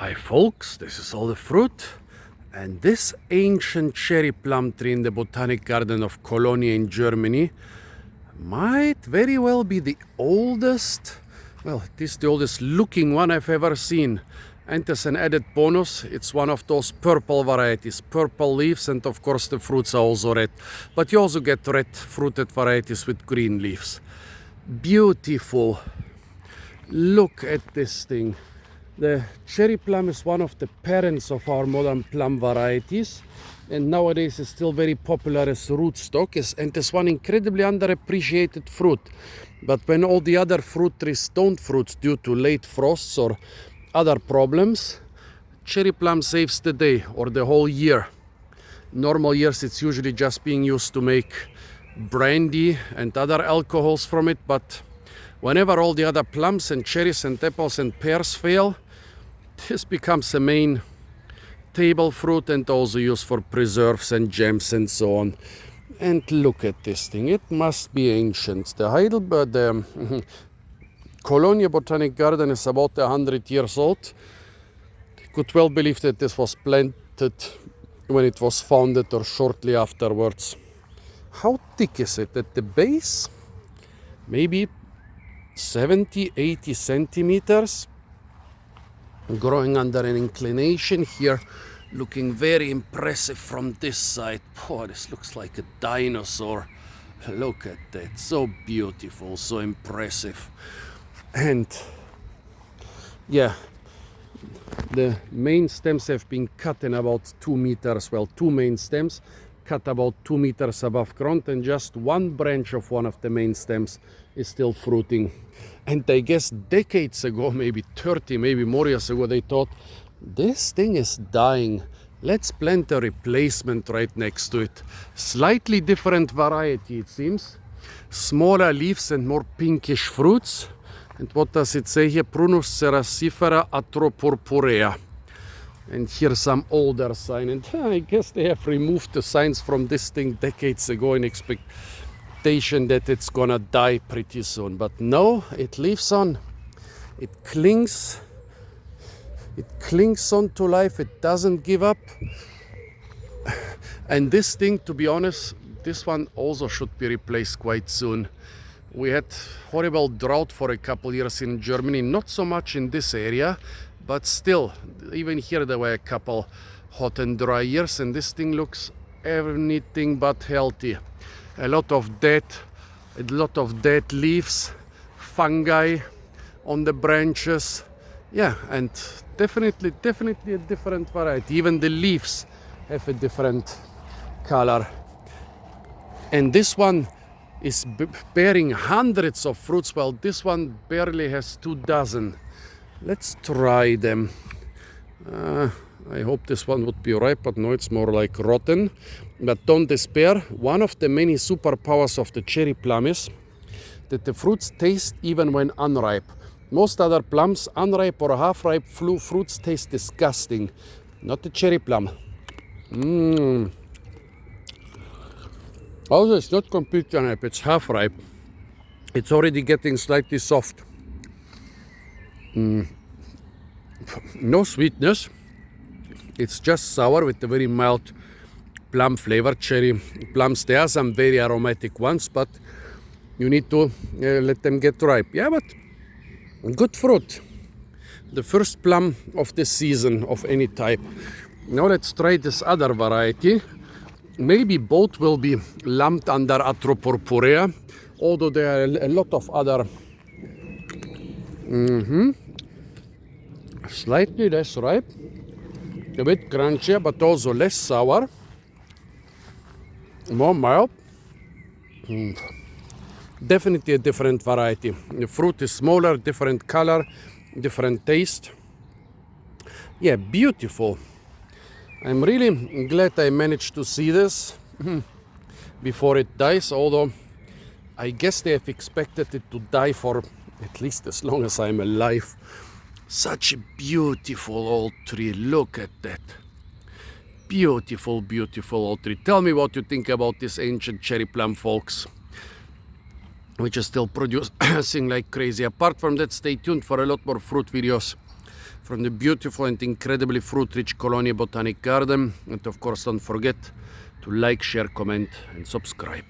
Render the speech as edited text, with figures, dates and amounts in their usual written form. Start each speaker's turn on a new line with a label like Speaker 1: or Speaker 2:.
Speaker 1: Hi folks, this is all the fruit, and this ancient cherry plum tree in the botanic garden of Cologne in Germany might very well be the oldest, well, it is the oldest looking one I've ever seen. And as an added bonus, it's one of those purple varieties, purple leaves, and of course the fruits are also red. But you also get red fruited varieties with green leaves. Beautiful. Look at this thing. The cherry plum is one of the parents of our modern plum varieties, and nowadays is still very popular as rootstock and is one incredibly underappreciated fruit. But when all the other fruit trees don't fruit due to late frosts or other problems, cherry plum saves the day or the whole year. Normal years it's usually just being used to make brandy and other alcohols from it, but whenever all the other plums and cherries and apples and pears fail, this becomes a main table fruit and also used for preserves and jams and so on. And look at this thing, it must be ancient. The Cologne Botanic Garden is about 100 years old. You could well believe that this was planted when it was founded or shortly afterwards. How thick is it at the base? Maybe 70-80 centimeters, growing under an inclination here, looking very impressive from this side. Oh, this looks like a dinosaur. Look at that, so beautiful, so impressive. And yeah, the main stems have been cut in about 2 meters, well, two main stems cut about 2 meters above ground, and just one branch of one of the main stems is still fruiting. And I guess decades ago, maybe 30, maybe more years ago, they thought, this thing is dying. Let's plant a replacement right next to it. Slightly different variety, it seems. Smaller leaves and more pinkish fruits. And what does it say here? Prunus cerasifera atropurpurea. And here's some older sign. And I guess they have removed the signs from this thing decades ago in expectation that it's gonna die pretty soon. But no, it lives on. It clings on to life. It doesn't give up. And this thing, to be honest, this one also should be replaced quite soon. We had horrible drought for a couple years in Germany, not so much in this area, but still, even here there were a couple hot and dry years, and this thing looks anything but healthy. A lot of dead leaves, fungi on the branches. Yeah, and definitely a different variety. Even the leaves have a different color. And this one is bearing hundreds of fruits, while this one barely has 2 dozen. Let's try them. I hope this one would be ripe, but no, it's more like rotten. But don't despair. One of the many superpowers of the cherry plum is that the fruits taste even when unripe. Most other plums, unripe or half-ripe fruits taste disgusting. Not the cherry plum. Also, it's not completely unripe, it's half-ripe. It's already getting slightly soft. No sweetness. It's just sour with a very mild plum flavor. Cherry plums, there are some very aromatic ones, but you need to let them get ripe. Yeah, but good fruit. The first plum of the season of any type. Now let's try this other variety. Maybe both will be lumped under atropurpurea, although there are a lot of other slightly less ripe, a bit crunchier, but also less sour, more mild. Definitely a different variety. The fruit is smaller, different color, different taste. Yeah, beautiful. I'm really glad I managed to see this before it dies, although I guess they have expected it to die for at least as long as I'm alive. Such a beautiful old tree, look at that. Beautiful, beautiful old tree. Tell me what you think about this ancient cherry plum, folks, which is still producing like crazy. Apart from that, stay tuned for a lot more fruit videos. from the beautiful and incredibly fruit-rich Cologne Botanic Garden. And of course, don't forget to like, share, comment, and subscribe.